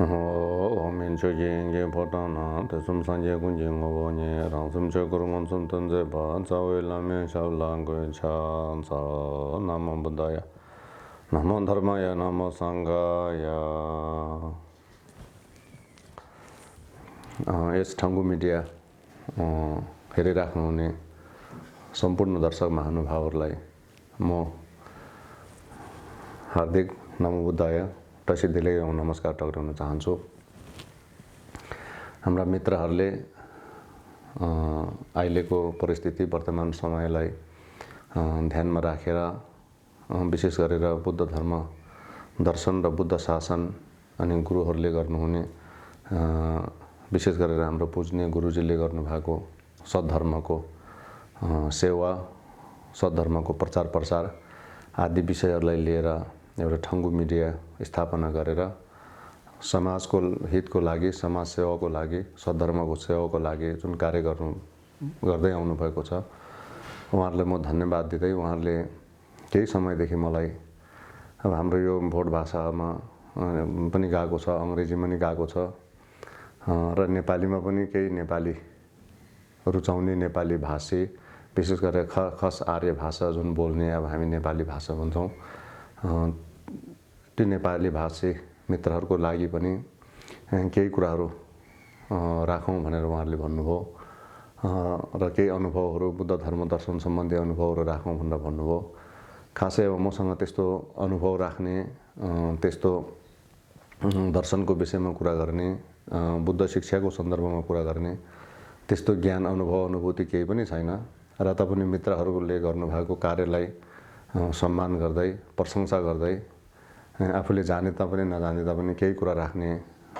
민초 genje potana tesum sanje kunje ngobo nye rangsum che kurungon sum tunze ba cawe lamen shab langwe chan sa namo buddhaya namo dharmaya namo sanghaya। यस ठङ्गु media हेरिराख्नुहुने सम्पूर्ण दर्शक महानुभावहरूलाई म हार्दिक नमो बुद्धाय टसिदिलै नमस्कार टक्राउन चाहन्छु। हाम्रा मित्रहरूले अहिलेको परिस्थिति वर्तमान समयलाई ध्यानमा राखेर विशेष गरेर बुद्ध धर्म दर्शन र बुद्ध शासन अनि गुरुहरूले गर्नुहुने विशेष गरेर हाम्रो पूजनीय गुरुजीले गर्नुभएको सद्धर्मको सेवा, सद्धर्मको प्रचार प्रसार आदि विषयहरूलाई लिएर एउटा ठङ्गु मिडिया स्थापना गरेर समाजको हितको लागि, समाज सेवाको लागि, सद्धर्मको सेवाको लागि जुन कार्य गर्दै आउनुभएको छ, उहाँहरूलाई म धन्यवाद दिँदै उहाँहरूले केही समयदेखि मलाई अब हाम्रो यो भोट भाषामा पनि गएको छ, अङ्ग्रेजीमा पनि गएको छ र नेपालीमा पनि केही नेपाली रुचाउने नेपाली भाषी विशेष गरेर खस आर्य भाषा जुन बोल्ने अब हामी नेपाली भाषा भन्छौँ, त्यो नेपाली भाषी मित्रहरूको लागि पनि केही कुराहरू राखौँ भनेर उहाँहरूले भन्नुभयो र केही अनुभवहरू बुद्ध धर्म दर्शन सम्बन्धी अनुभवहरू राखौँ भनेर भन्नुभयो। खासै अब मसँग त्यस्तो अनुभव राख्ने, त्यस्तो दर्शनको विषयमा कुरा गर्ने, बुद्ध शिक्षाको सन्दर्भमा कुरा गर्ने त्यस्तो ज्ञान अनुभव अनुभूति केही पनि छैन र तापनि मित्रहरूले गर्नुभएको कार्यलाई सम्मान गर्दै प्रशंसा गर्दै आफूले जाने तापनि नजाने तापनि केही कुरा राख्ने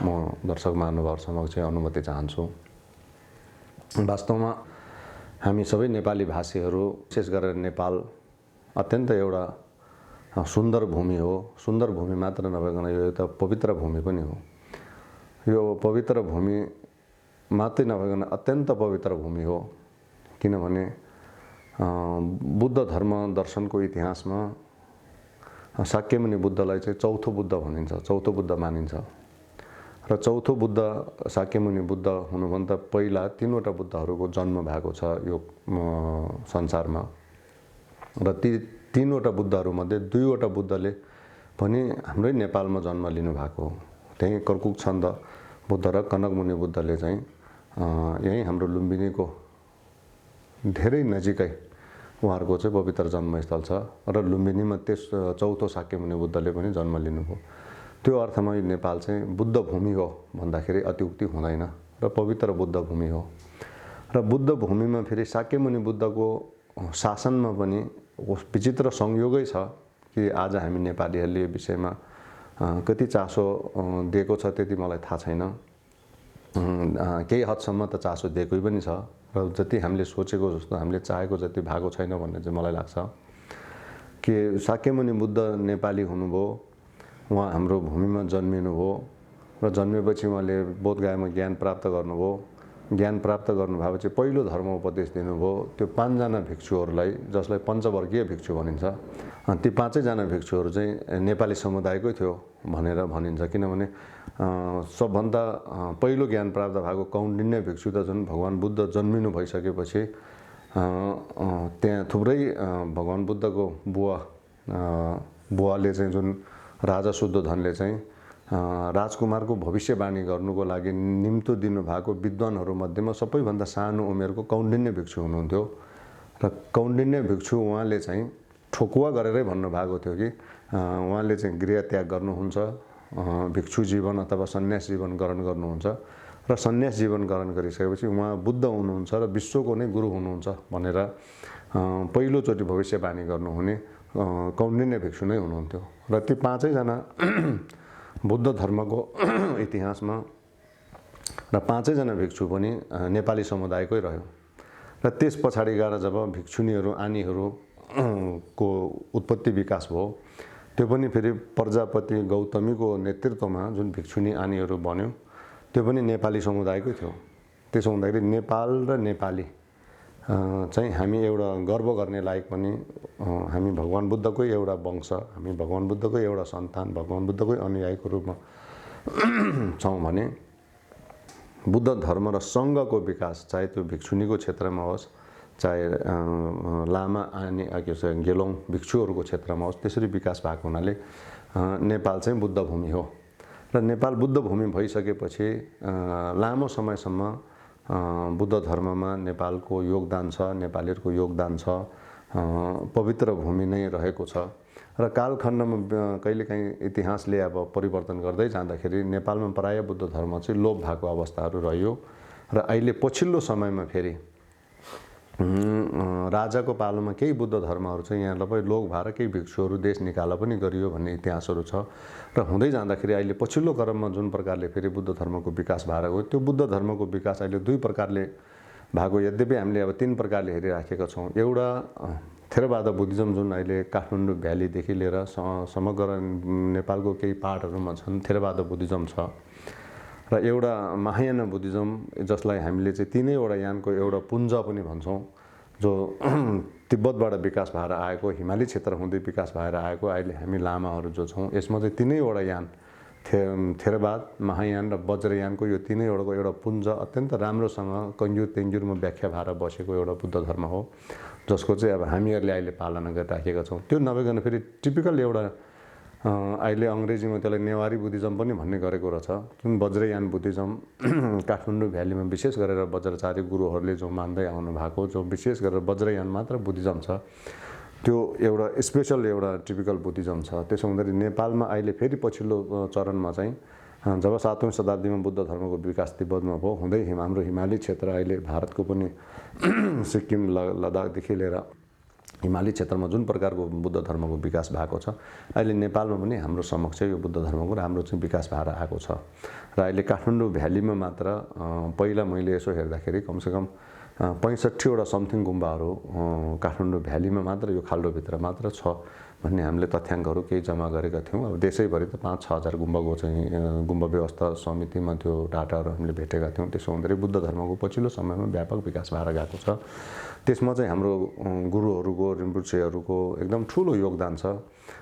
म दर्शक महानुभाव समक्ष अनुमति चाहन्छु। वास्तवमा हामी सबै नेपाली भाषीहरू विशेष गरेर नेपाल अत्यन्त एउटा सुन्दर भूमि हो। सुन्दर भूमि मात्र नभइकन यो एउटा पवित्र भूमि पनि हो। यो पवित्र भूमि मात्रै नभइकन अत्यन्त पवित्र भूमि हो, किनभने बुद्ध धर्म दर्शनको इतिहासमा शाक्यमुनि बुद्धलाई चाहिँ चौथो बुद्ध भनिन्छ, चौथो बुद्ध मानिन्छ र चौथो बुद्ध शाक्यमुनि बुद्ध हुनुभन्दा पहिला तीनवटा बुद्धहरूको जन्म भएको छ यो संसारमा र ती तीनवटा बुद्धहरूमध्ये दुईवटा बुद्धले पनि हाम्रै नेपालमा जन्म लिनुभएको हो। त्यही कर्कुक छन्द बुद्ध र कनकमुनि बुद्धले चाहिँ यही हाम्रो लुम्बिनीको धेरै नजिकै उहाँहरूको चाहिँ पवित्र जन्मस्थल छ र लुम्बिनीमा त्यस चौथो शाक्यमुनि बुद्धले पनि जन्म लिनुभयो। त्यो अर्थमा यो नेपाल चाहिँ बुद्ध भूमि हो भन्दाखेरि अत्युक्ति हुँदैन र पवित्र बुद्ध भूमि हो र बुद्ध भूमिमा फेरि शाक्यमुनि बुद्धको शासनमा पनि विचित्र संयोगै छ कि आज हामी नेपालीहरूले यो विषयमा कति चासो दिएको छ त्यति मलाई थाहा छैन। केही हदसम्म त चासो दिएकै पनि छ र जति हामीले सोचेको जस्तो हामीले चाहेको जति भएको छैन भन्ने चाहिँ मलाई लाग्छ कि शाक्यमुनि बुद्ध नेपाली हुनुभयो, उहाँ हाम्रो भूमिमा जन्मिनुभयो र जन्मेपछि उहाँले बोधगयामा ज्ञान प्राप्त गर्नुभयो। ज्ञान प्राप्त गर्नुभएपछि पहिलो धर्म उपदेश दिनुभयो त्यो 5 जना भिक्षुहरूलाई, जसलाई पञ्चवर्गीय भिक्षु भनिन्छ। ती 5 जना भिक्षुहरू चाहिँ नेपाली समुदायकै थियो भनेर भनिन्छ, किनभने सबभन्दा पहिलो ज्ञान प्राप्त भएको कौण्डिन्य भिक्षु त जुन भगवान् बुद्ध जन्मिनु भइसकेपछि त्यहाँ थुप्रै भगवान् बुद्धको बुवाले चाहिँ जुन राजा शुद्धोधनले चाहिँ राजकुमारको भविष्यवाणी गर्नुको लागि निम्तो दिनुभएको विद्वानहरू मध्येमा सबैभन्दा सानो उमेरको कौण्डिन्य भिक्षु हुनुहुन्थ्यो र कौण्डिन्य भिक्षु उहाँले चाहिँ ठोकुवा गरेरै भन्नुभएको थियो कि उहाँले चाहिँ गृह त्याग गर्नुहुन्छ, भिक्षु जीवन अथवा सन्यास जीवन ग्रहण गर्नुहुन्छ र सन्यास जीवन ग्रहण गरिसकेपछि उहाँ बुद्ध हुनुहुन्छ र विश्वको नै गुरु हुनुहुन्छ भनेर पहिलोचोटि भविष्यवाणी गर्नुहुने कौण्डिन्य भिक्षु नै हुनुहुन्थ्यो र ती 5 जना बुद्ध धर्मको इतिहासमा र 5 जना भिक्षु पनि नेपाली समुदायकै रह्यो र त्यस पछाडि गएर जब भिक्षुणीहरू आनीहरूको उत्पत्ति विकास भयो, त्यो पनि फेरि प्रजापति गौतमीको नेतृत्वमा जुन भिक्षुणी आनीहरू बन्यो त्यो पनि नेपाली समुदायकै थियो। त्यसो हुँदाखेरि नेपाल र नेपाली चाहिँ हामी एउटा गर्व गर्ने लायक पनि हामी भगवान् बुद्धकै एउटा वंश, हामी भगवान् बुद्धकै एउटा सन्तान, भगवान् बुद्धकै अनुयायीको रूपमा छौँ भने बुद्ध धर्म र सङ्घको विकास, चाहे त्यो भिक्षुनीको क्षेत्रमा होस्, चाहे लामा अनि के भन्छ गेलोङ भिक्षुहरूको क्षेत्रमा होस्, त्यसरी विकास भएको हुनाले नेपाल चाहिँ बुद्ध भूमि हो। र नेपाल बुद्ध भूमि भइसकेपछि लामो समयसम्म बुद्ध धर्ममा नेपालको योगदान छ, नेपालीहरूको योगदान छ, पवित्र भूमि नै रहेको छ। र कालखण्डमा कहिलेकाहीँ इतिहासले अब परिवर्तन गर्दै जाँदाखेरि नेपालमा प्रायः बुद्ध धर्म चाहिँ लोप भएको अवस्थाहरू रह्यो। र अहिले पछिल्लो समयमा फेरि राजाको पालोमा केही बुद्ध धर्महरू चाहिँ यहाँ labai लोप भएर केही भिक्षुहरू देश निकाला पनि गरियो भन्ने इतिहासहरू छ। र हुँदै जाँदाखेरि अहिले पछिल्लो क्रममा जुन प्रकारले फेरि बुद्ध धर्मको विकास भएर गयो, त्यो बुद्ध धर्मको विकास अहिले दुई प्रकारले भएको। यद्यपि हामीले अब तीन प्रकारले हेरिराखेका छौँ। एउटा थेरवाद बुद्धिज्म जुन अहिले काठमाडौँ भ्यालीदेखि लिएर समग्र नेपालको केही पार्टहरूमा छन्, थेरवाद बुद्धिज्म छ। र एउटा महायान बुद्धिज्म, जसलाई हामीले चाहिँ तीनैवटा यानको एउटा पुञ्ज पनि भन्छौँ, जो तिब्बतबाट विकास भएर आएको, हिमाली क्षेत्र हुँदै विकास भएर आएको। अहिले हामी लामाहरू जो छौँ, यसमा चाहिँ तीनैवटा यान, थेरवाद, महायान र वज्रयानको यो तीनैवटाको एउटा पुञ्ज अत्यन्त राम्रोसँग कङ्ग्युर तेङ्ग्युरमा व्याख्या भएर बसेको एउटा बुद्ध धर्म हो, जसको चाहिँ अब हामीहरूले अहिले पालना गरिराखेका छौँ। त्यो नभइकन फेरि टिपिकल एउटा अहिले अङ्ग्रेजीमा त्यसलाई नेवारी बुद्धिज्म पनि भन्ने गरेको रहेछ, जुन वज्रयान बुद्धिज्म काठमाडौँ भ्यालीमा विशेष गरेर वज्राचार्य गुरुहरूले जो मान्दै आउनु भएको, जो विशेष गरेर वज्रयान मात्र बुद्धिज्म छ, त्यो एउटा स्पेसल एउटा टिपिकल बुद्धिज्म छ। त्यसो हुँदाखेरि नेपालमा अहिले फेरि पछिल्लो चरणमा चाहिँ जब 7औं शताब्दीमा बुद्ध धर्मको विकास तिब्बतमा भयो, हुँदै हाम्रो हिमाली क्षेत्र अहिले भारतको पनि सिक्किम लद्दाखदेखि लिएर हिमाली क्षेत्रमा जुन प्रकारको बुद्ध धर्मको विकास भएको छ, अहिले नेपालमा पनि हाम्रो समक्ष यो बुद्ध धर्मको राम्रो चाहिँ विकास भएर आएको छ। र अहिले काठमाडौँ भ्यालीमा मात्र पहिला मैले यसो हेर्दाखेरि कमसेकम 65वटा समथिङ गुम्बाहरू काठमाडौँ भ्यालीमा मात्र, यो खाल्डोभित्र मात्र छ भन्ने हामीले तथ्याङ्कहरू केही जम्मा गरेका थियौँ। अब देशैभरि त 5-6 हजार गुम्बाको चाहिँ गुम्बा व्यवस्था समितिमा त्यो डाटाहरू हामीले भेटेका थियौँ। त्यसो हुँदाखेरि बुद्ध धर्मको पछिल्लो समयमा व्यापक विकास भएर गएको छ। त्यसमा चाहिँ हाम्रो गुरुहरूको, रिम्पुछेहरूको एकदम ठुलो योगदान छ।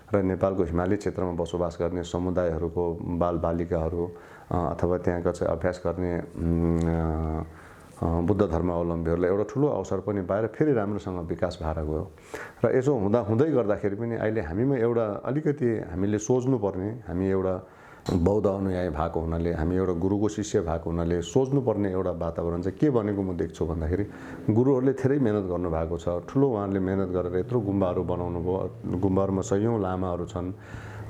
र नेपालको हिमाली क्षेत्रमा बसोबास गर्ने समुदायहरूको बालबालिकाहरू अथवा त्यहाँका चाहिँ अभ्यास गर्ने बुद्ध धर्मावलम्बीहरूलाई एउटा ठुलो अवसर पनि पाएर फेरि राम्रोसँग विकास भएर गयो। र यसो हुँदै गर्दाखेरि पनि अहिले हामीमा एउटा अलिकति हामीले सोच्नुपर्ने, हामी एउटा बौद्ध अनुयायी भएको हुनाले, हामी एउटा गुरुको शिष्य भएको हुनाले सोच्नुपर्ने एउटा वातावरण चाहिँ के बनेको म देख्छु भन्दाखेरि, गुरुहरूले धेरै मेहनत गर्नुभएको छ। ठुलो उहाँहरूले मेहनत गरेर यत्रो गुम्बाहरू बनाउनु भयो। गुम्बाहरूमा सयौँ लामाहरू छन्,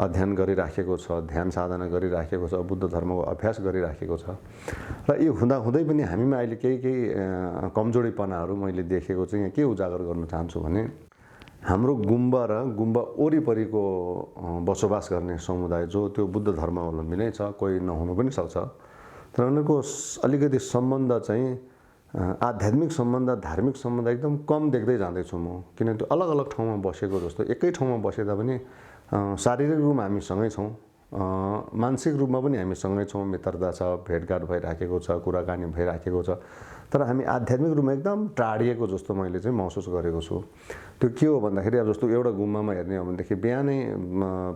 अध्ययन गरिराखेको छ, ध्यान साधना गरिराखेको छ, बुद्ध धर्मको अभ्यास गरिराखेको छ। र यो हुँदै पनि हामीमा अहिले केही कमजोरीपनाहरू मैले देखेको चाहिँ यहाँ के उजागर गर्न चाहन्छु भने, हाम्रो गुम्बा र गुम्बा वरिपरिको बसोबास गर्ने समुदाय जो त्यो बुद्ध धर्मावलम्बी नै छ, कोही नहुनु पनि सक्छ, तर उनीहरूको अलिकति सम्बन्ध चाहिँ आध्यात्मिक सम्बन्ध, धार्मिक सम्बन्ध एकदम कम देख्दै जाँदैछु म। किनभने त्यो अलग अलग ठाउँमा बसेको जस्तो, एकै ठाउँमा बसे तापनि शारीरिक रूपमा हामी सँगै छौँ, मानसिक रूपमा पनि हामी सँगै छौँ, मित्रता छ, भेटघाट भइराखेको छ, कुराकानी भइराखेको छ, तर हामी आध्यात्मिक रूपमा एकदम टाढिएको जस्तो मैले चाहिँ महसुस गरेको छु। त्यो के हो भन्दाखेरि, अब जस्तो एउटा गुम्बामा हेर्ने हो भनेदेखि बिहानै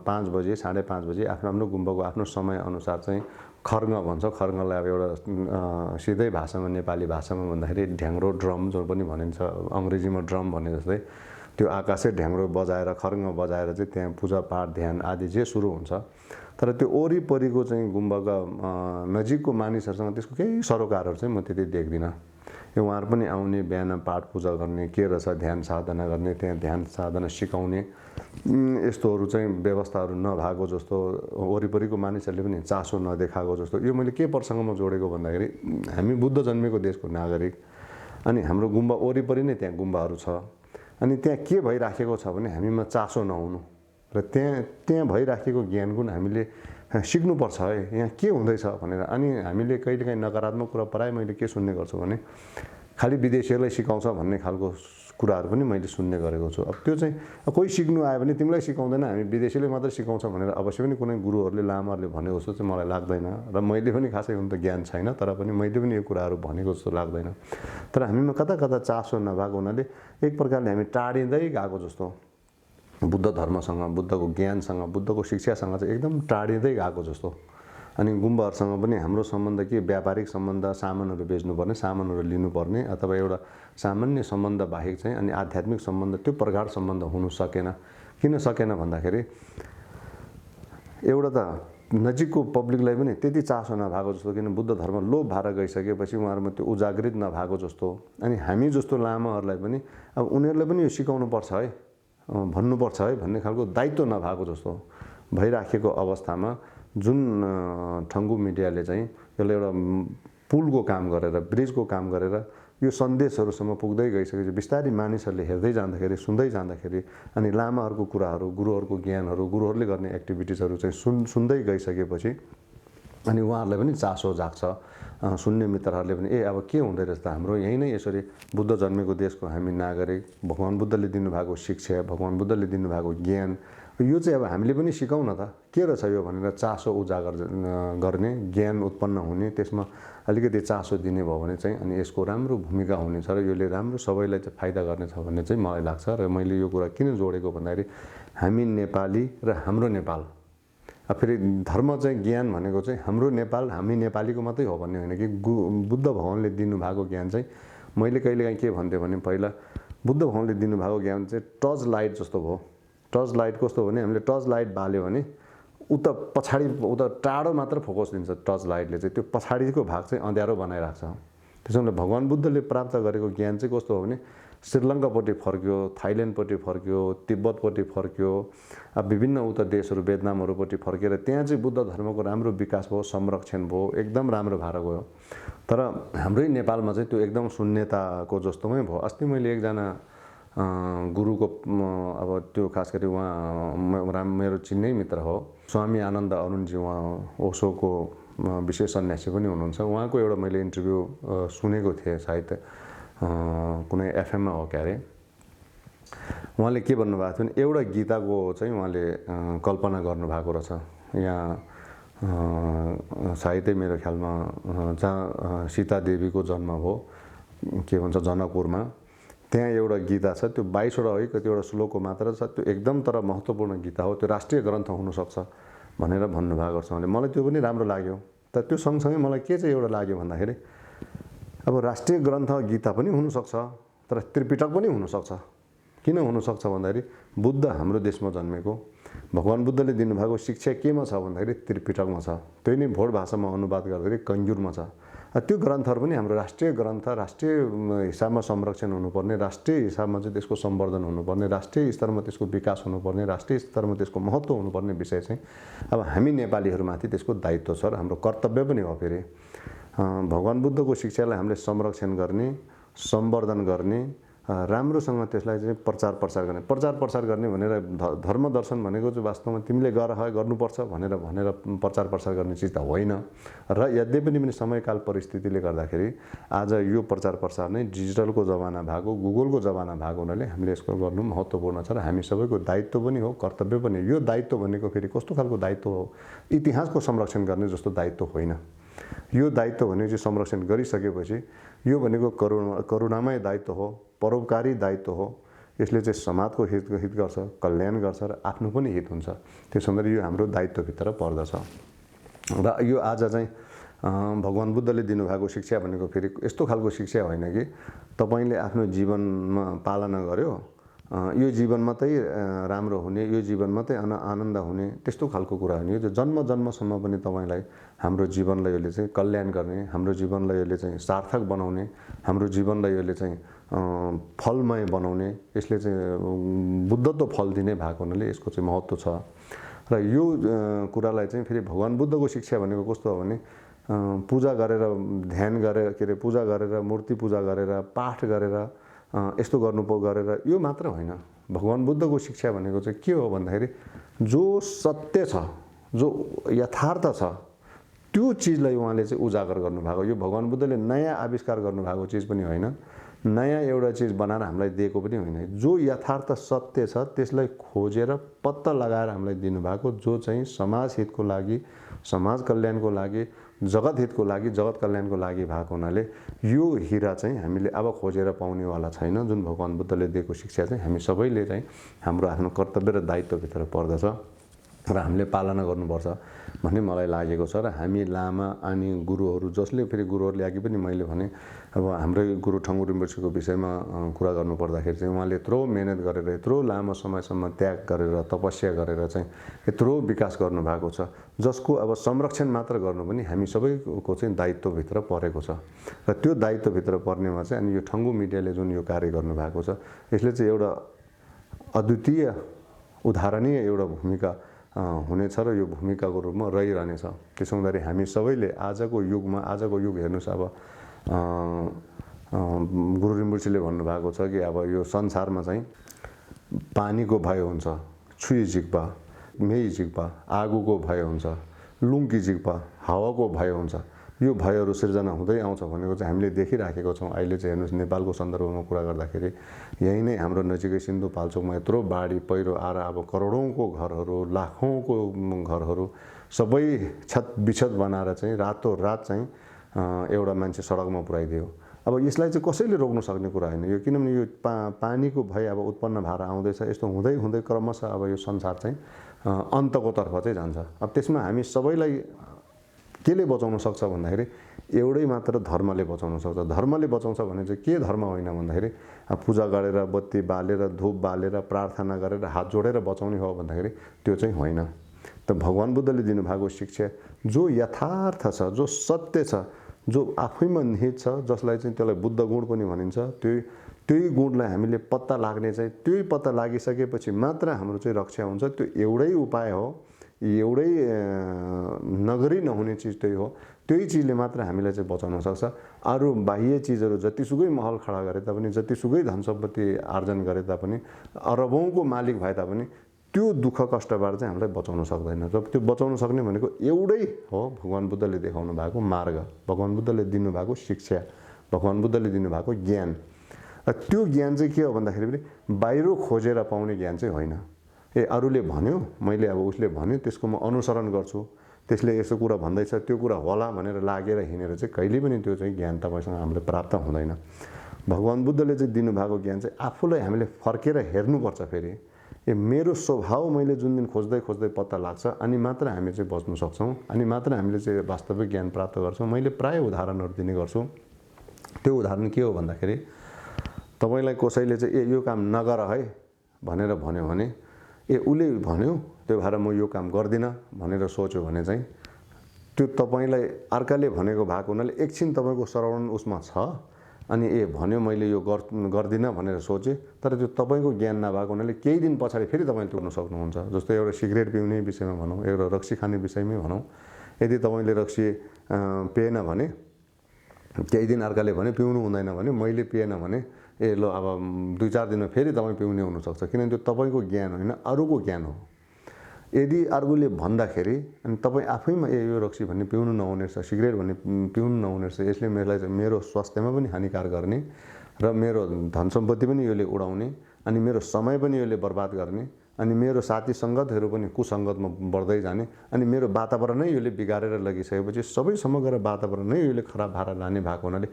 5 बजे 5:30 बजे आफ्नो आफ्नो गुम्बाको आफ्नो समयअनुसार चाहिँ खर्ग भन्छ, खर्गलाई अब एउटा सिधै भाषामा नेपाली भाषामा भन्दाखेरि ढ्याङ्ग्रो ड्रम जो पनि भनिन्छ, अङ्ग्रेजीमा ड्रम भने जस्तै त्यो आकाशै ढ्याङ्ग्रो बजाएर खर्ग बजाएर चाहिँ त्यहाँ पूजापाठ ध्यान आदि जे सुरु हुन्छ। तर त्यो वरिपरिको चाहिँ गुम्बाका नजिकको मानिसहरूसँग त्यसको केही सरोकारहरू चाहिँ म त्यति देख्दिनँ। यो उहाँहरू पनि आउने, बिहान पाठ पूजा गर्ने, के रहेछ ध्यान साधना गर्ने, त्यहाँ ध्यान साधना सिकाउने, यस्तोहरू चाहिँ व्यवस्थाहरू नभएको जस्तो, वरिपरिको मानिसहरूले पनि चासो नदेखाएको जस्तो। यो मैले के प्रसङ्गमा जोडेको भन्दाखेरि, हामी बुद्ध जन्मेको देशको नागरिक, अनि हाम्रो गुम्बा वरिपरि नै त्यहाँ गुम्बाहरू छ, अनि त्यहाँ के भइराखेको छ भने हामीमा चासो नहुनु र त्यहाँ भइराखेको ज्ञान गुण हामीले सिक्नुपर्छ है, यहाँ के हुँदैछ भनेर। अनि हामीले कहिलेकाहीँ नकारात्मक कुरा प्रायः मैले के सुन्ने गर्छु भने, खालि विदेशीहरूलाई सिकाउँछ भन्ने खालको कुराहरू पनि मैले सुन्ने गरेको छु। अब त्यो चाहिँ कोही सिक्नु आयो भने तिमीलाई सिकाउँदैन, हामी विदेशीले मात्रै सिकाउँछ भनेर अवश्य पनि कुनै गुरुहरूले, लामाहरूले भनेको जस्तो चाहिँ मलाई लाग्दैन। र मैले पनि खासै हुन त ज्ञान छैन, तर पनि मैले पनि यो कुराहरू भनेको जस्तो लाग्दैन। तर हामीमा कता कता चासो नभएको हुनाले एक प्रकारले हामी टाढिँदै गएको जस्तो, बुद्ध धर्मसँग, बुद्धको ज्ञानसँग, बुद्धको शिक्षासँग चाहिँ एकदम टाढिँदै गएको जस्तो अनि गुम्बाहरूसँग पनि हाम्रो सम्बन्ध के व्यापारिक सम्बन्ध, सामानहरू बेच्नुपर्ने, सामानहरू लिनुपर्ने, अथवा एउटा सामान्य सम्बन्ध बाहेक चाहिँ अनि आध्यात्मिक सम्बन्ध त्यो प्रगाढ सम्बन्ध हुनु सकेन। किन सकेन भन्दाखेरि एउटा त नजिकको पब्लिकलाई पनि त्यति चासो नभएको जस्तो, किन बुद्ध धर्म लोप भएर गइसकेपछि उहाँहरूमा त्यो उजागृत नभएको जस्तो। अनि हामी जस्तो लामाहरूलाई पनि अब उनीहरूलाई पनि यो सिकाउनु पर्छ है, भन्नुपर्छ है भन्ने खालको दायित्व नभएको जस्तो भइराखेको अवस्थामा जुन ठङ्गु मिडियाले चाहिँ यसलाई एउटा पुलको काम गरेर, ब्रिजको काम गरेर यो सन्देशहरूसम्म पुग्दै गइसकेपछि बिस्तारै मानिसहरूले हेर्दै जाँदाखेरि, सुन्दै जाँदाखेरि अनि लामाहरूको कुराहरू, गुरुहरूको ज्ञानहरू, गुरुहरूले गर्ने एक्टिभिटिजहरू चाहिँ सुन्दै गइसकेपछि अनि उहाँहरूलाई पनि चासो जाग्छ। सुन्ने मित्रहरूले पनि अब के हुँदै रहेछ त, हाम्रो यहीँ नै यसरी बुद्ध जन्मेको देशको हामी नागरिक, भगवान् बुद्धले दिनुभएको शिक्षा, भगवान् बुद्धले दिनुभएको ज्ञान, यो चाहिँ अब हामीले पनि सिकाउँ न त, के रहेछ यो भनेर चासो उजागर गर्ने, ज्ञान उत्पन्न हुने, त्यसमा अलिकति चासो दिने भयो भने चाहिँ अनि यसको राम्रो भूमिका हुनेछ र यसले राम्रो सबैलाई चाहिँ फाइदा गर्नेछ भन्ने चाहिँ मलाई लाग्छ। र मैले यो कुरा किन जोडेको भन्दाखेरि हामी नेपाली र हाम्रो नेपाल, फेरि धर्म चाहिँ ज्ञान भनेको चाहिँ हाम्रो नेपाल, हामी नेपालीको मात्रै हो भन्ने होइन कि बुद्ध भगवान्ले दिनुभएको ज्ञान चाहिँ मैले कहिलेकाहीँ के भन्थेँ भने पहिला बुद्ध भगवान्ले दिनुभएको ज्ञान चाहिँ टर्च लाइट जस्तो भयो। टर्च लाइट कस्तो भने हामीले टर्च लाइट बाल्यो भने उता पछाडि उता टाढो मात्र फोकस दिन्छ टर्च लाइटले चाहिँ, त्यो पछाडिको भाग चाहिँ अँध्यारो बनाइराख्छ। त्यसैले भगवान् बुद्धले प्राप्त गरेको ज्ञान चाहिँ कस्तो हो भने श्रीलङ्कापट्टि फर्क्यो, थाइल्यान्डपट्टि फर्क्यो, तिब्बतपट्टि फर्क्यो, विभिन्न उता देशहरू भियतनामहरूपट्टि फर्केर त्यहाँ चाहिँ बुद्ध धर्मको राम्रो विकास भयो, संरक्षण भयो, एकदम राम्रो भएर गयो। तर हाम्रै नेपालमा चाहिँ त्यो एकदम शून्यताको जस्तोमै भयो। अस्ति मैले एकजना गुरुको अब त्यो खास गरी उहाँ मेरो चिन्ने मित्र हो, स्वामी आनन्द अरुणजी, उहाँ ओशोको विशेष सन्यासी पनि हुनुहुन्छ। उहाँको एउटा मैले इन्टरभ्यू सुनेको थिएँ, सायद कुनै एफएममा हो क्या अरे। उहाँले के भन्नुभएको थियो भने एउटा गीताको चाहिँ उहाँले कल्पना गर्नुभएको रहेछ यहाँ, सायदै मेरो ख्यालमा जहाँ सीता देवीको जन्म हो, के भन्छ जनकपुरमा, त्यहाँ एउटा गीता छ, त्यो 22वटा है कतिवटा श्लोकको मात्र छ, त्यो एकदम तर महत्त्वपूर्ण गीता हो, त्यो राष्ट्रिय ग्रन्थ हुनसक्छ भनेर भन्नुभएको छ। भने मलाई त्यो पनि राम्रो लाग्यो। तर त्यो सँगसँगै मलाई के चाहिँ एउटा लाग्यो भन्दाखेरि अब राष्ट्रिय ग्रन्थ गीता पनि हुनसक्छ, तर त्रिपिटक पनि हुनसक्छ। किन हुनसक्छ भन्दाखेरि बुद्ध हाम्रो देशमा जन्मेको, भगवान् बुद्धले दिनुभएको शिक्षा केमा छ भन्दाखेरि त्रिपिटकमा छ। त्यही नै भोट भाषामा अनुवाद गर्दाखेरि कन्जुरमा छ। त्यो ग्रन्थहरू पनि हाम्रो राष्ट्रिय ग्रन्थ, राष्ट्रिय हिसाबमा संरक्षण हुनुपर्ने, राष्ट्रिय हिसाबमा चाहिँ त्यसको सम्वर्धन हुनुपर्ने, राष्ट्रिय स्तरमा त्यसको विकास हुनुपर्ने, राष्ट्रिय स्तरमा त्यसको महत्त्व हुनुपर्ने विषय चाहिँ अब हामी नेपालीहरूमाथि त्यसको दायित्व छ र हाम्रो कर्तव्य पनि हो। फेरि भगवान् बुद्धको शिक्षालाई हामीले संरक्षण गर्ने, सम्वर्धन गर्ने, राम्रोसँग त्यसलाई चाहिँ प्रचार प्रसार गर्ने भनेर धर्म दर्शन भनेको चाहिँ वास्तवमा तिमीले गर्नुपर्छ भनेर प्रचार प्रसार गर्ने चिज त होइन। र यद्यपि पनि समयकाल परिस्थितिले गर्दाखेरि आज यो प्रचार प्रसार नै डिजिटलको जमाना भएको, गुगलको जमाना भएको हुनाले हामीले यसको गर्नु महत्त्वपूर्ण छ र हामी सबैको दायित्व पनि हो, कर्तव्य पनि हो। यो दायित्व भनेको फेरि कस्तो खालको दायित्व हो, इतिहासको संरक्षण गर्ने जस्तो दायित्व होइन। यो दायित्व भनेको चाहिँ संरक्षण गरिसकेपछि यो भनेको करुणामय दायित्व हो, परोपकारी दायित्व हो। यसले चाहिँ समाजको हित गर्छ, कल्याण गर्छ र आफ्नो पनि हित हुन्छ। त्यसो हुँदा यो हाम्रो दायित्वभित्र पर्दछ। र यो आज चाहिँ भगवान् बुद्धले दिनुभएको शिक्षा भनेको फेरि यस्तो खालको शिक्षा होइन कि तपाईँले आफ्नो जीवनमा पालना गर्यो, यो जीवन मात्रै राम्रो हुने, यो जीवन मात्रै आनन्द हुने, त्यस्तो खालको कुरा होइन। यो जन्म जन्मसम्म पनि तपाईँलाई हाम्रो जीवनलाई यसले चाहिँ कल्याण गर्ने, हाम्रो जीवनलाई यसले चाहिँ सार्थक बनाउने, हाम्रो जीवनलाई यसले चाहिँ फलमय बनाउने, यसले चाहिँ बुद्धत्व फल दिने भएको हुनाले यसको चाहिँ महत्त्व छ। र यो कुरालाई चाहिँ फेरि भगवान् बुद्धको शिक्षा भनेको कस्तो हो भने पूजा गरेर, ध्यान गरेर, के अरे पूजा गरेर, मूर्ति पूजा गरेर, पाठ गरेर, यस्तो गरेर यो मात्र होइन। भगवान् बुद्धको शिक्षा भनेको चाहिँ के हो भन्दाखेरि जो सत्य छ, जो यथार्थ छ, त्यो चिजलाई उहाँले चाहिँ उजागर गर्नुभएको। यो भगवान् बुद्धले नयाँ आविष्कार गर्नुभएको चिज पनि होइन, नयाँ एउटा चिज बनाएर हामीलाई दिएको पनि होइन। जो यथार्थ सत्य छ त्यसलाई खोजेर पत्ता लगाएर हामीलाई दिनुभएको, जो चाहिँ समाज हितको लागि, समाज कल्याणको लागि, जगत हितको लागि, जगत कल्याणको लागि भएको हुनाले यो हिरा चाहिँ हामीले अब खोजेर पाउनेवाला छैन। जुन भगवान् बुद्धले दिएको शिक्षा चाहिँ हामी सबैले चाहिँ हाम्रो आफ्नो कर्तव्य र दायित्वभित्र पर्दछ। र हामीले पालना गर्नुपर्छ भन्ने मलाई लागेको छ। र हामी लामा अनि गुरुहरू जसले फेरि गुरुहरूले अघि पनि मैले भने अब हाम्रै गुरु ठङ्गु रिम्पोछेको विषयमा कुरा गर्नुपर्दाखेरि चाहिँ उहाँले यत्रो मेहनत गरेर यत्रो लामो समयसम्म त्याग गरेर तपस्या गरेर चाहिँ यत्रो विकास गर्नुभएको छ, जसको अब संरक्षण मात्र गर्नु पनि हामी सबैको चाहिँ दायित्वभित्र परेको छ। र त्यो दायित्वभित्र पर्नेमा चाहिँ अनि यो ठङ्गु मिडियाले जुन यो कार्य गर्नुभएको छ, यसले चाहिँ एउटा अद्वितीय उदाहरणीय एउटा भूमिका हुनेछ र यो भूमिकाको रूपमा रहिरहनेछ। त्यसो हुँदाखेरि हामी सबैले आजको युग हेर्नुहोस्, अब गुरु रिम्पोछेले भन्नुभएको छ कि अब यो संसारमा चाहिँ पानीको भय हुन्छ, छुई जिग्पा, मेही जिग्पा, आगोको भय हुन्छ, लुङ्की जिग्पा, हावाको भय हुन्छ। यो भयहरू सिर्जना हुँदै आउँछ भनेको चाहिँ हामीले देखिराखेको छौँ। अहिले चाहिँ हेर्नुहोस्, नेपालको सन्दर्भमा कुरा गर्दाखेरि यही नै हाम्रो नजिकै सिन्धुपाल्चोकमा यत्रो बाढी पहिरो आएर अब करोडौँको घरहरू, लाखौँको घरहरू सबै छतबिछत बनाएर चाहिँ रातोरात चाहिँ एउटा मान्छे सडकमा पुर्याइदियो। अब यसलाई चाहिँ कसैले रोक्न सक्ने कुरा होइन यो, किनभने यो पानीको भय अब उत्पन्न भएर आउँदैछ। यस्तो हुँदै हुँदै क्रमशः अब यो संसार चाहिँ अन्तको तर्फ चाहिँ जान्छ। अब त्यसमा हामी सबैलाई केले बचाउन सक्छ भन्दाखेरि एउटै मात्र धर्मले बचाउन सक्छ। धर्मले बचाउँछ भने चाहिँ के धर्म होइन भन्दाखेरि पूजा गरेर, बत्ती बालेर, धूप बालेर, प्रार्थना गरेर, हात जोडेर बचाउने हो भन्दाखेरि त्यो चाहिँ होइन। त भगवान बुद्धले दिनुभएको शिक्षा जो यथार्थ छ, जो सत्य छ, जो आफैमा निहित छ, जसलाई चाहिँ त्यसलाई बुद्ध गुण पनि भनिन्छ, त्यही गुणलाई हामीले पत्ता लाग्ने चाहिँ त्यही पत्ता लागिसकेपछि मात्र हाम्रो चाहिँ रक्षा हुन्छ। त्यो एउटै उपाय हो, एउटै नगरी नहुने चिज त्यही हो। त्यही चिजले मात्र हामीलाई चाहिँ बचाउन सक्छ। अरू बाह्य चिजहरू जतिसुकै महल खडा गरे तापनि, जतिसुकै धन सम्पत्ति आर्जन गरे तापनि, अरबौँको मालिक भए तापनि त्यो दुःख कष्टबाट चाहिँ हामीलाई बचाउन सक्दैन। र त्यो बचाउन सक्ने भनेको एउटै हो, भगवान बुद्धले देखाउनु भएको मार्ग, भगवान बुद्धले दिनुभएको शिक्षा, भगवान बुद्धले दिनुभएको ज्ञान। र त्यो ज्ञान चाहिँ के हो भन्दाखेरि पनि बाहिर खोजेर पाउने ज्ञान चाहिँ होइन। अरूले भन्यो, मैले अब उसले भन्यो त्यसको म अनुसरण गर्छु, त्यसले यसो कुरा भन्दैछ त्यो कुरा होला भनेर लागेर हिँडेर चाहिँ कहिले पनि त्यो चाहिँ ज्ञान तपाईँसँग हामीले प्राप्त हुँदैन। भगवान बुद्धले चाहिँ दिनुभएको ज्ञान चाहिँ आफूलाई हामीले फर्केर हेर्नुपर्छ। फेरि मेरो स्वभाव मैले जुन दिन खोज्दै खोज्दै पत्ता लाग्छ अनि मात्र हामी चाहिँ बच्न सक्छौँ, अनि मात्र हामीले चाहिँ वास्तविक ज्ञान प्राप्त गर्छौँ। मैले प्राय उदाहरणहरू दिने गर्छु। त्यो उदाहरण के हो भन्दाखेरि तपाईँलाई कसैले चाहिँ यो काम नगर है भनेर भन्यो भने उसले भन्यो त्यो भएर म यो काम गर्दिनँ भनेर सोच्यो भने चाहिँ त्यो तपाईँलाई अर्काले भनेको भएको हुनाले एकछिन तपाईँको श्रवण उसमा छ, अनि भन्यो मैले यो गर्दिनँ भनेर सोचेँ, तर त्यो तपाईँको ज्ञान नभएको हुनाले केही दिन पछाडि फेरि तपाईँ तुर्न सक्नुहुन्छ। जस्तो एउटा सिगरेट पिउने विषयमा भनौँ, एउटा रक्सी खाने विषयमै भनौँ, यदि तपाईँले रक्सी पिएन भने केही दिन अर्काले भने पिउनु हुँदैन भने, मैले पिएन भने ल अब 2-4 दिनमा फेरि तपाईँ पिउने हुनसक्छ, किनभने त्यो तपाईँको ज्ञान होइन, अरूको ज्ञान हो। यदि अर्कोले भन्दाखेरि अनि तपाईँ आफैमा यो रक्सी भन्ने पिउनु नहुने रहेछ, सिगरेट भन्ने पिउनु नहुने रहेछ, यसले मेरो स्वास्थ्यमा पनि हानिकार गर्ने र मेरो धन सम्पत्ति पनि यसले उडाउने, अनि मेरो समय पनि यसले बर्बाद गर्ने, अनि मेरो साथी सङ्गतहरू पनि कुसङ्गतमा बढ्दै जाने, अनि मेरो वातावरणै यसले बिगारेर लगिसकेपछि सबै समग्र वातावरणै यसले खराब भएर लाने भएको हुनाले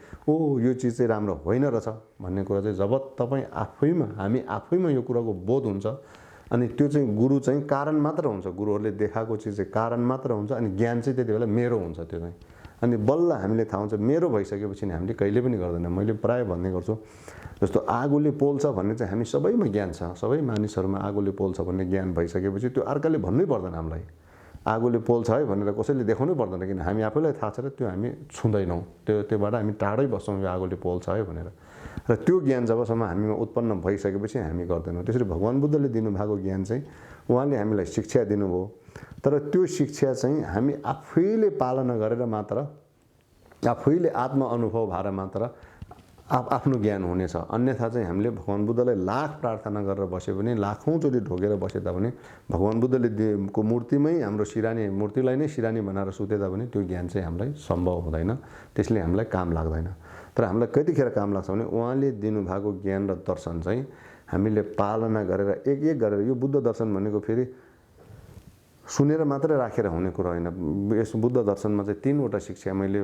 यो चिज चाहिँ राम्रो होइन रहेछ भन्ने कुरा चाहिँ जब तपाईँ आफैमा, हामी आफैमा यो कुराको बोध हुन्छ, अनि त्यो चाहिँ गुरु चाहिँ कारण मात्र हुन्छ, गुरुहरूले देखाएको चिज चाहिँ कारण मात्र हुन्छ, अनि ज्ञान चाहिँ त्यति बेला मेरो हुन्छ। त्यो चाहिँ अनि बल्ल हामीले थाहा हुन्छ मेरो भइसकेपछि नि हामीले कहिले पनि गर्दैन। मैले प्राय भन्ने गर्छु, जस्तो आगोले पोल्छ भन्ने चाहिँ हामी सबैमा ज्ञान छ, सबै मानिसहरूमा आगोले पोल्छ भन्ने ज्ञान भइसकेपछि त्यो अर्काले भन्नै पर्दैन हामीलाई। आगोले पोल्छ है भनेर कसैले देखाउनै पर्दैन, किन हामी आफैलाई थाहा छ र त्यो हामी छुँदैनौँ, त्योबाट हामी टाढै बस्छौँ यो आगोले पोल्छ है भनेर। र त्यो ज्ञान जबसम्म हामीमा उत्पन्न भइसकेपछि हामी गर्दैनौँ। त्यसरी भगवान बुद्धले दिनुभएको ज्ञान चाहिँ उहाँले हामीलाई शिक्षा दिनुभयो, तर त्यो शिक्षा चाहिँ हामी आफैले पालना गरेर मात्र, आफैले आत्म अनुभव भएर मात्र आफ्नो ज्ञान हुनेछ। अन्यथा चाहिँ हामीले भगवान बुद्धलाई लाख प्रार्थना गरेर बसे पनि, लाखौँचोटि ढोकेर बसे तापनि, भगवान बुद्धले दिएको मूर्तिमै हाम्रो सिरानी, मूर्तिलाई नै सिरानी बनाएर सुते तापनि त्यो ज्ञान चाहिँ हामीलाई सम्भव हुँदैन, त्यसले हामीलाई काम लाग्दैन। तर हामीलाई कतिखेर काम लाग्छ भने उहाँले दिनुभएको ज्ञान र दर्शन चाहिँ हामीले पालना गरेर एक एक गरेर, यो बुद्ध दर्शन भनेको फेरि सुनेर मात्रै राखेर हुने कुरा होइन। यस बुद्ध दर्शनमा चाहिँ 3वटा शिक्षा मैले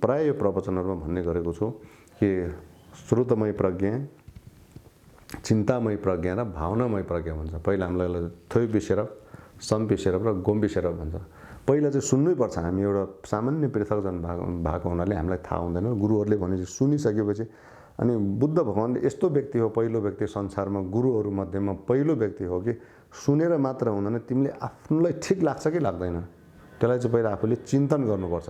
प्राय यो प्रवचनहरूमा भन्ने गरेको छु कि श्रुतमय प्रज्ञा, चिन्तामय प्रज्ञा र भावनामय प्रज्ञा भन्छ। पहिला हामीलाई थोइ बिसेर सम्पी शेरप र गोम्बी शेरप भन्छ। पहिला चाहिँ सुन्नै पर्छ, हामी एउटा सामान्य पृथकजन भएको हुनाले हामीलाई थाहा हुँदैन। गुरुहरूले भनेपछि सुनिसकेपछि अनि बुद्ध भगवान्ले यस्तो व्यक्ति हो, पहिलो व्यक्ति संसारमा गुरुहरू मध्येमा पहिलो व्यक्ति हो कि सुनेर मात्र हुँदैन, तिमीले आफ्नोलाई ठिक लाग्छ कि लाग्दैन त्यसलाई चाहिँ पहिला आफूले चिन्तन गर्नुपर्छ।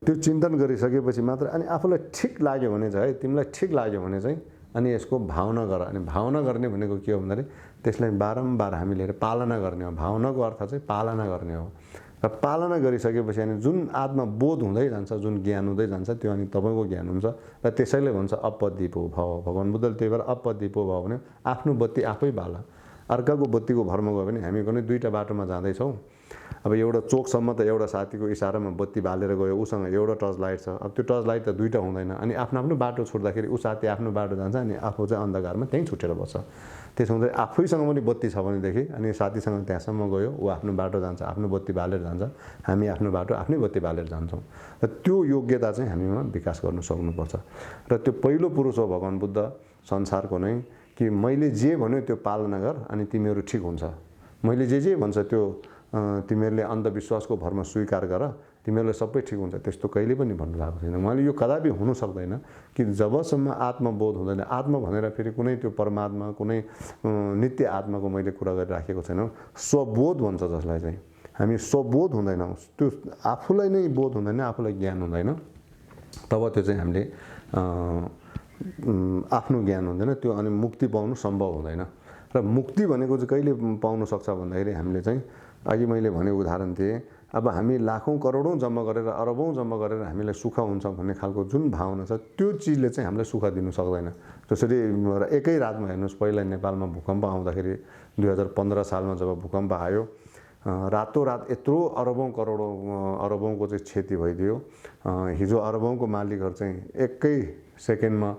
त्यो चिन्तन गरिसकेपछि मात्र अनि आफूलाई ठिक लाग्यो भने चाहिँ है, तिमीलाई ठिक लाग्यो भने चाहिँ अनि यसको भावना गर। अनि भावना गर्ने भनेको के हो भन्दाखेरि त्यसलाई बारम्बार हामीले पालना गर्ने हो। भावनाको अर्थ चाहिँ पालना गर्ने हो। र पालना गरिसकेपछि अनि जुन आत्मबोध हुँदै जान्छ, जुन ज्ञान हुँदै जान्छ, त्यो अनि तपाईँको ज्ञान हुन्छ। र त्यसैले भन्छ अपदीपो भव। भगवान् बुद्धले त्यही भएर अपदीपो भव भने आफ्नो बत्ती आफै बाल। अर्काको बत्तीको भरमा गयो भने हामी कुनै दुईवटा बाटोमा जाँदैछौँ, अब एउटा चोकसम्म त एउटा साथीको इसारामा बत्ती बालेर गयो, उसँग एउटा टर्च लाइट छ। अब त्यो टर्च लाइट त दुईवटा हुँदैन। अनि आफ्नो आफ्नो बाटो छुट्दाखेरि ऊ साथी आफ्नो बाटो जान्छ अनि आफू चाहिँ अन्धकारमा त्यहीँ छुटेर बस्छ। त्यसो हुँदा आफैसँग पनि बत्ती छ भनेदेखि अनि साथीसँग त्यहाँसम्म गयो, ऊ आफ्नो बाटो जान्छ, आफ्नो बत्ती बालेर जान्छ, हामी आफ्नो बाटो आफ्नै बत्ती बालेर जान्छौँ। र त्यो योग्यता चाहिँ हामीमा विकास गर्नु सक्नुपर्छ। र त्यो पहिलो पुरुष हो भगवान् बुद्ध संसारको नै, कि मैले जे भन्यो त्यो पालना गर अनि तिमीहरू ठिक हुन्छ। मैले जे भन्छ त्यो तिमीहरूले अन्धविश्वासको भरमा स्वीकार गर, तिमीहरूलाई सबै ठिक हुन्छ। त्यस्तो कहिले पनि भन्नुभएको छैन उहाँले। यो कदापि हुनु सक्दैन कि जबसम्म आत्मबोध हुँदैन। आत्मा भनेर फेरि कुनै त्यो परमात्मा, कुनै नित्य आत्माको मैले कुरा गरिराखेको छैन। स्वबोध भन्छ जसलाई चाहिँ, हामी स्वबोध हुँदैनौँ, त्यो आफूलाई नै बोध हुँदैन, आफूलाई ज्ञान हुँदैन, तब त्यो चाहिँ हामीले आफ्नो ज्ञान हुँदैन, त्यो अनि मुक्ति पाउनु सम्भव हुँदैन। र मुक्ति भनेको चाहिँ कहिले पाउन सक्छ भन्दाखेरि हामीले चाहिँ अघि मैले भने उदाहरण दिएँ, अब हामी लाखौँ करोडौँ जम्मा गरेर अरबौँ जम्मा गरेर हामीलाई सुख हुन्छ भन्ने खालको जुन भावना छ, त्यो चिजले चाहिँ हामीलाई सुख दिनु सक्दैन। जसरी एकै रातमा हेर्नुहोस्, पहिला नेपालमा भूकम्प आउँदाखेरि 2015 सालमा जब भूकम्प आयो, रातोरात यत्रो अरबौँ करोडौँ अरबौँको चाहिँ क्षति भइदियो। हिजो अरबौँको मालिकहरू चाहिँ एकै सेकेन्डमा,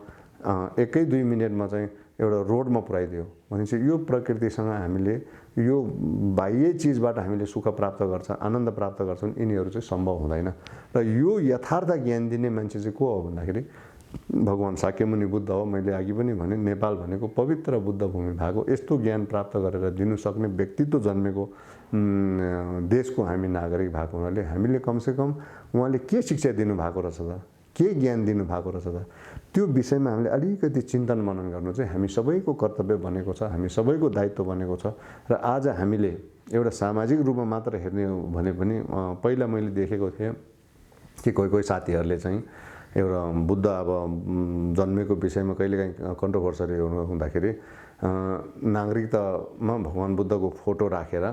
एकै 2 मिनटमा चाहिँ एउटा रोडमा पुऱ्याइदियो भनेपछि यो प्रकृतिसँग हामीले यो बाह्य चिजबाट हामीले सुख प्राप्त गर्छ, आनन्द प्राप्त गर्छौँ, यिनीहरू चाहिँ सम्भव हुँदैन। र यो यथार्थ ज्ञान दिने मान्छे चाहिँ को हो भन्दाखेरि भगवान् शाक्यमुनि बुद्ध हो। मैले अघि पनि भने नेपाल भनेको पवित्र बुद्ध भूमि भएको, यस्तो ज्ञान प्राप्त गरेर दिनु सक्ने व्यक्तित्व जन्मेको देशको हामी नागरिक भएको हुनाले हामीले कमसेकम उहाँले के शिक्षा दिनुभएको रहेछ त, के ज्ञान दिनुभएको रहेछ त, त्यो विषयमा हामीले अलिकति चिन्तन मनन गर्नु चाहिँ हामी सबैको कर्तव्य बनेको छ, हामी सबैको दायित्व बनेको छ। र आज हामीले एउटा सामाजिक रूपमा मात्र हेर्ने हो भने पनि पहिला मैले देखेको थिएँ कि कोही साथीहरूले चाहिँ एउटा बुद्ध अब जन्मेको विषयमा कहिलेकाहीँ कन्ट्रोभर्सरी हुँदाखेरि नागरिकतामा भगवान् बुद्धको फोटो राखेर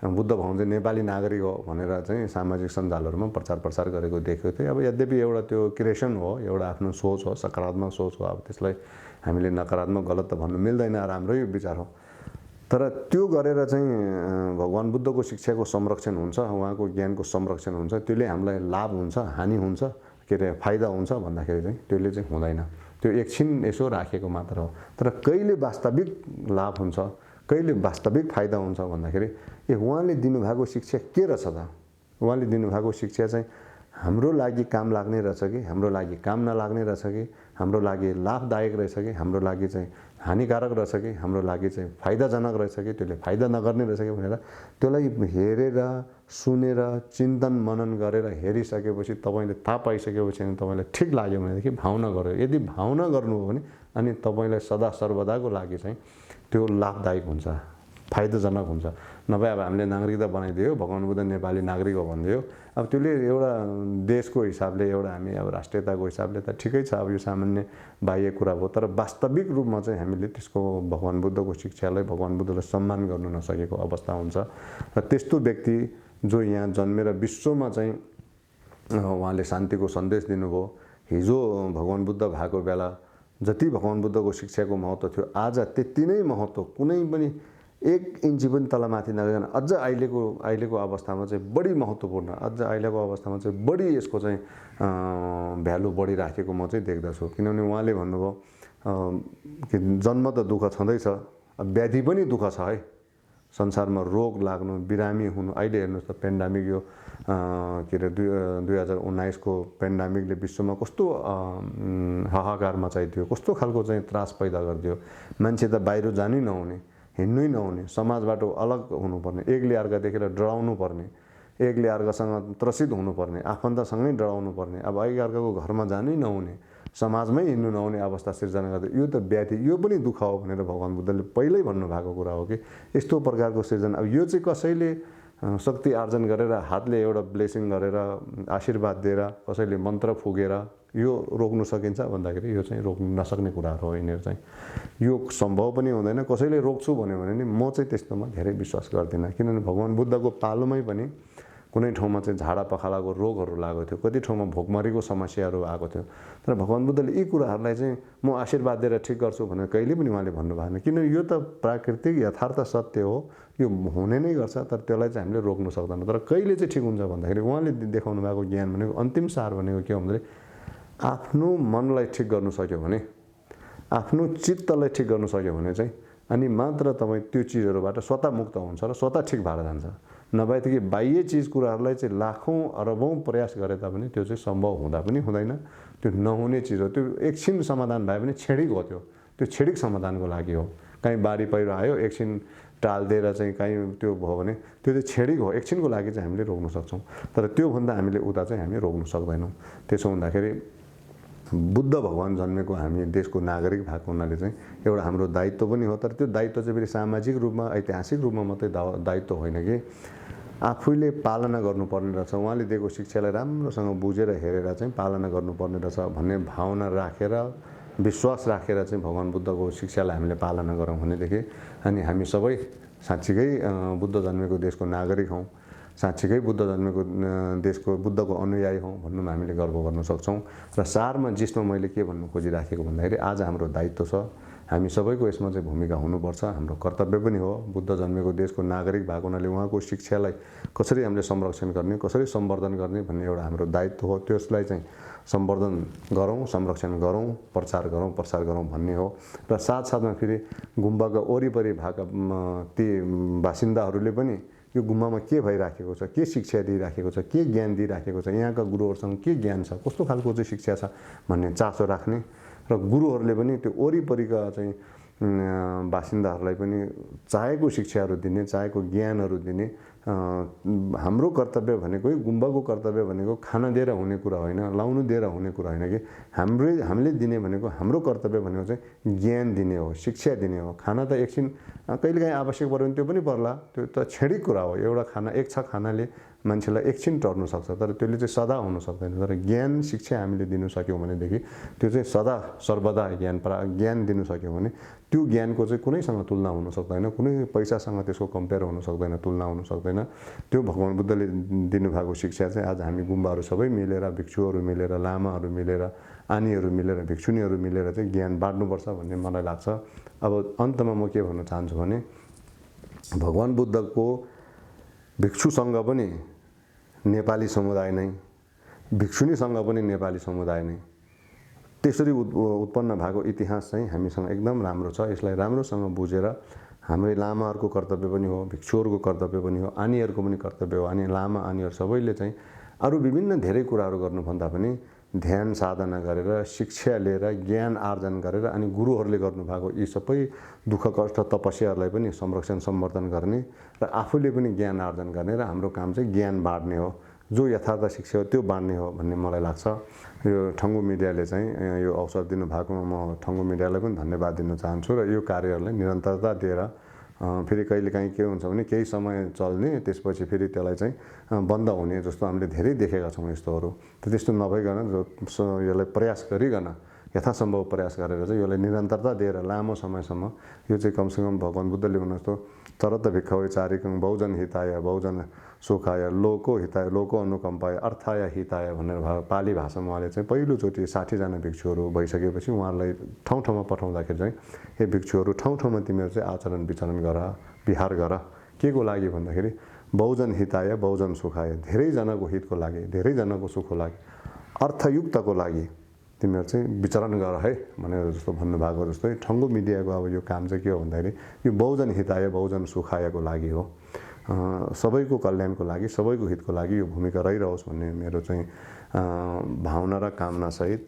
बुद्ध भगवान् चाहिँ नेपाली नागरिक हो भनेर चाहिँ सामाजिक सञ्जालहरूमा प्रचार गरेको देखेको थिएँ। अब यद्यपि एउटा त्यो क्रिएसन हो, एउटा आफ्नो सोच हो, सकारात्मक सोच हो, अब त्यसलाई हामीले नकारात्मक गलत त भन्नु मिल्दैन, राम्रै विचार हो। तर त्यो गरेर चाहिँ भगवान् बुद्धको शिक्षाको संरक्षण हुन्छ, उहाँको ज्ञानको संरक्षण हुन्छ, त्यसले हामीलाई लाभ हुन्छ, हानि हुन्छ, के अरे फाइदा हुन्छ भन्दाखेरि चाहिँ त्यसले चाहिँ हुँदैन। त्यो एकछिन यसो राखेको मात्र हो। तर कहिले वास्तविक लाभ हुन्छ, कहिले वास्तविक फाइदा हुन्छ भन्दाखेरि उहाँले दिनुभएको शिक्षा के रहेछ त, उहाँले दिनुभएको शिक्षा चाहिँ हाम्रो लागि काम लाग्ने रहेछ कि हाम्रो लागि काम नलाग्ने रहेछ कि हाम्रो लागि लाभदायक रहेछ कि हाम्रो लागि चाहिँ हानिकारक रहेछ कि हाम्रो लागि चाहिँ फाइदाजनक रहेछ कि त्यसले फाइदा नगर्ने रहेछ कि भनेर त्यसलाई हेरेर सुनेर चिन्तन मनन गरेर हेरिसकेपछि तपाईँले थाहा पाइसकेपछि अनि तपाईँलाई ठिक लाग्यो भनेदेखि भावना गर्यो। यदि भावना गर्नुभयो भने अनि तपाईँलाई सदा सर्वदाको लागि चाहिँ त्यो लाभदायक हुन्छ, फाइदाजनक हुन्छ। नभए अब हामीले नागरिकता बनाइदियो, भगवान् बुद्ध नेपाली नागरिक हो भनिदियो, अब त्यसले एउटा देशको हिसाबले, एउटा हामी अब राष्ट्रियताको हिसाबले त ठिकै छ, अब यो सामान्य बाह्य कुरा हो। तर वास्तविक रूपमा चाहिँ हामीले त्यसको भगवान् बुद्धको शिक्षालाई, भगवान् बुद्धलाई सम्मान गर्नु नसकेको अवस्था हुन्छ। र त्यस्तो व्यक्ति जो यहाँ जन्मेर विश्वमा चाहिँ उहाँले शान्तिको सन्देश दिनुभयो, हिजो भगवान् बुद्ध भएको बेला जति भगवान् बुद्धको शिक्षाको महत्त्व थियो, आज त्यति नै महत्त्व कुनै पनि 1 इन्ची पनि तलमाथि नगइकन अझ अहिलेको अवस्थामा चाहिँ बढी महत्त्वपूर्ण, अझ अहिलेको अवस्थामा चाहिँ बढी यसको चाहिँ भ्यालु बढिराखेको म चाहिँ देख्दछु। किनभने उहाँले भन्नुभयो कि जन्म त दुःख छँदैछ, व्याधि पनि दुःख छ है, संसारमा रोग लाग्नु, बिरामी हुनु। अहिले हेर्नुहोस् त पेन्डामिक, यो के अरे 2019 को पेन्डामिकले विश्वमा कस्तो हाहाकार मचाइदियो, कस्तो खालको चाहिँ त्रास पैदा गरिदियो। मान्छे त बाहिर जानै नहुने, हिँड्नै नहुने, समाजबाट अलग हुनुपर्ने, एकले अर्का देखेर डराउनु पर्ने, एकले अर्कासँग त्रसित हुनुपर्ने, आफन्तसँगै डराउनु पर्ने, अब एकअर्काको घरमा जानै नहुने, समाजमै हिँड्नु नहुने अवस्था सिर्जना गर्दै यो त व्याधि, यो पनि दुःख हो भनेर भगवान् बुद्धले पहिल्यै भन्नुभएको कुरा हो कि यस्तो प्रकारको सिर्जना। अब यो चाहिँ कसैले शक्ति आर्जन गरेर हातले एउटा ब्लेसिङ गरेर आशीर्वाद दिएर कसैले मन्त्र फुकेर यो रोक्नु सकिन्छ भन्दाखेरि यो चाहिँ रोक्नु नसक्ने कुराहरू हो। यिनीहरू चाहिँ यो सम्भव पनि हुँदैन। कसैले रोक्छु भन्यो भने नि म चाहिँ त्यस्तोमा धेरै विश्वास गर्दिनँ, किनभने भगवान् बुद्धको पालोमै पनि कुनै ठाउँमा चाहिँ झाडा पखालाको रोगहरू लागेको थियो, कति ठाउँमा भोकमरीको समस्याहरू आएको थियो। तर भगवान् बुद्धले यी कुराहरूलाई चाहिँ म आशीर्वाद दिएर ठिक गर्छु भनेर कहिले पनि उहाँले भन्नु भएन, किनभने यो त प्राकृतिक यथार्थ सत्य हो, यो हुने नै गर्छ। तर त्यसलाई चाहिँ हामीले रोक्नु सक्दैन। तर कहिले चाहिँ ठिक हुन्छ भन्दाखेरि उहाँले देखाउनु भएको ज्ञान भनेको अन्तिम सार भनेको के हो भन्दाखेरि आफ्नो मनलाई ठिक गर्नु सक्यो भने, आफ्नो चित्तलाई ठिक गर्नु सक्यो भने चाहिँ अनि मात्र तपाईँ त्यो चिजहरूबाट स्वतः मुक्त हुन्छ र स्वतः ठिक भएर जान्छ। नभएदेखि बाह्य चिज कुराहरूलाई चाहिँ लाखौँ अरबौँ प्रयास गरे तापनि त्यो चाहिँ सम्भव हुँदा पनि हुँदैन। त्यो नहुने चिज हो। त्यो एकछिन समाधान भए पनि क्षणिक हो। त्यो क्षणिक समाधानको लागि हो। कहीँ बाढी पहिरो आयो, एकछिन टालिदिएर चाहिँ कहीँ त्यो भयो भने त्यो चाहिँ क्षणिक हो, एकछिनको लागि चाहिँ हामीले रोक्न सक्छौँ। तर त्योभन्दा हामीले उता चाहिँ हामी रोक्न सक्दैनौँ। त्यसो हुँदाखेरि बुद्ध भगवान् जन्मेको हामी देशको नागरिक भएको हुनाले चाहिँ एउटा हाम्रो दायित्व पनि हो। तर त्यो दायित्व चाहिँ फेरि सामाजिक रूपमा ऐतिहासिक रूपमा मात्रै दायित्व होइन कि आफूले पालना गर्नुपर्ने रहेछ। उहाँले दिएको शिक्षालाई राम्रोसँग बुझेर हेरेर चाहिँ पालना गर्नुपर्ने रहेछ भन्ने भावना राखेर, विश्वास राखेर चाहिँ भगवान् बुद्धको शिक्षालाई हामीले पालना गरौँ भनेदेखि अनि हामी सबै साँच्चीकै बुद्ध जन्मेको देशको नागरिक हौँ, साँच्चीकै बुद्ध जन्मेको देशको बुद्धको अनुयायी हौँ भन्नुमा हामीले गर्व गर्न सक्छौँ। र सारमा जिसमा मैले के भन्नु खोजिराखेको भन्दाखेरि आज हाम्रो दायित्व छ, हामी सबैको यसमा चाहिँ भूमिका हुनुपर्छ, हाम्रो कर्तव्य पनि हो। बुद्ध जन्मेको देशको नागरिक भएको हुनाले उहाँको शिक्षालाई कसरी हामीले संरक्षण गर्ने, कसरी सम्वर्धन गर्ने भन्ने एउटा हाम्रो दायित्व हो। त्यसलाई चाहिँ सम्वर्धन गरौँ, संरक्षण गरौँ, प्रचार गरौँ भन्ने हो। र साथसाथमा फेरि गुम्बाका वरिपरि भएका ती बासिन्दाहरूले पनि यो गुम्बामा के भइराखेको छ, के शिक्षा दिइराखेको छ, के ज्ञान दिइराखेको छ, यहाँका गुरुहरूसँग के ज्ञान छ, कस्तो खालको चाहिँ शिक्षा छ भन्ने चासो राख्ने र गुरुहरूले पनि त्यो वरिपरिका चाहिँ बासिन्दाहरूलाई पनि चाहेको शिक्षाहरू दिने, चाहेको ज्ञानहरू दिने। हाम्रो कर्तव्य भनेको गुम्बाको कर्तव्य भनेको खाना दिएर हुने कुरा होइन, लाउनु दिएर हुने कुरा होइन कि हामीले दिने भनेको हाम्रो कर्तव्य भनेको चाहिँ ज्ञान दिने हो, शिक्षा दिने हो। खाना त एकछिन कहिलेकाहीँ आवश्यक पऱ्यो भने त्यो पनि पर्ला, त्यो त क्षणिक कुरा हो। एउटा खाना एक छ खानाले मान्छेलाई एकछिन टर्नु सक्छ, तर त्यसले चाहिँ सदा हुन सक्दैन। तर ज्ञान शिक्षा हामीले दिनु सक्यौँ भनेदेखि त्यो चाहिँ सदा सर्वदा ज्ञान दिनु सक्यौँ भने त्यो ज्ञानको चाहिँ कुनैसँग तुलना हुन सक्दैन, कुनै पैसासँग त्यसको कम्पेयर हुन सक्दैन, तुलना हुन सक्दैन। त्यो भगवान् बुद्धले दिनुभएको शिक्षा चाहिँ आज हामी गुम्बाहरू सबै मिलेर, भिक्षुहरू मिलेर, लामाहरू मिलेर, आनीहरू मिलेर, भिक्षुनीहरू मिलेर चाहिँ ज्ञान बाँड्नुपर्छ भन्ने मलाई लाग्छ। अब अन्तमा म के भन्न चाहन्छु भने भगवान् बुद्धको भिक्षुसँग पनि नेपाली समुदाय नै, भिक्षुनीसँग पनि नेपाली समुदाय नै, त्यसरी उत्पन्न भएको इतिहास चाहिँ हामीसँग एकदम राम्रो छ। यसलाई राम्रोसँग बुझेर हाम्रो लामाहरूको कर्तव्य पनि हो, भिक्षुहरूको कर्तव्य पनि हो, आनीहरूको पनि कर्तव्य हो। अनि लामा आनीहरू सबैले चाहिँ अरू विभिन्न धेरै कुराहरू गर्नुभन्दा पनि ध्यान साधना गरेर, शिक्षा लिएर, ज्ञान आर्जन गरेर अनि गुरुहरूले गर्नुभएको यी सबै दुःख कष्ट तपस्याहरूलाई पनि संरक्षण सम्वर्धन गर्ने र आफूले पनि ज्ञान आर्जन गर्ने र हाम्रो काम चाहिँ ज्ञान बाँड्ने हो, जो यथार्थ शिक्षा हो त्यो बाँड्ने हो भन्ने मलाई लाग्छ। यो ठङ्गु मिडियाले चाहिँ यो अवसर दिनुभएकोमा म ठङ्गु मिडियालाई पनि धन्यवाद दिन चाहन्छु र यो कार्यहरूलाई निरन्तरता दिएर फेरि कहिलेकाहीँ के हुन्छ भने केही समय चल्ने, त्यसपछि फेरि त्यसलाई चाहिँ बन्द हुने जस्तो हामीले धेरै देखेका छौँ यस्तोहरू। त्यस्तो नभइकन यसलाई प्रयास गरिकन यथासम्भव प्रयास गरेर चाहिँ यसलाई निरन्तरता दिएर लामो समयसम्म यो चाहिँ कमसेकम भगवान् बुद्धले भने जस्तो तरत भिक्षवे चारिकं बहुजन हिताय बहुजन सुखाय लोको हिताय लोको अनुकम्पाय अर्थाय हिताय भनेर पाली भाषामा उहाँले चाहिँ पहिलोचोटि 60 जना भिक्षुहरू भइसकेपछि उहाँहरूलाई ठाउँ ठाउँमा पठाउँदाखेरि चाहिँ हे भिक्षुहरू ठाउँ ठाउँमा तिमीहरू चाहिँ आचरण विचरण गर, विहार गर। के को लागि भन्दाखेरि बहुजन हिताय बहुजन सुखाय, धेरैजनाको हितको लागि, धेरैजनाको सुखको लागि, अर्थयुक्तको लागि तिमीहरू चाहिँ विचरण गर है भनेर जस्तो भन्नुभएको जस्तै ठङ्गु मिडियाको अब यो काम चाहिँ के हो भन्दाखेरि यो बहुजन हिताय बहुजन सुखायको लागि हो। सबैको कल्याणको लागि, सबैको हितको लागि यो भूमिका रहिरहोस् भन्ने मेरो चाहिँ भावना र कामनासहित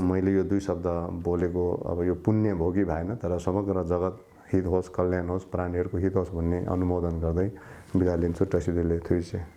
मैले यो 2 शब्द बोलेको अब यो पुण्य भोगी भएन, तर समग्र जगत हित होस्, कल्याण होस्, प्राणीहरूको हित होस् भन्ने अनुमोदन गर्दै बिदा लिन्छु। टसिदेले थुइसे।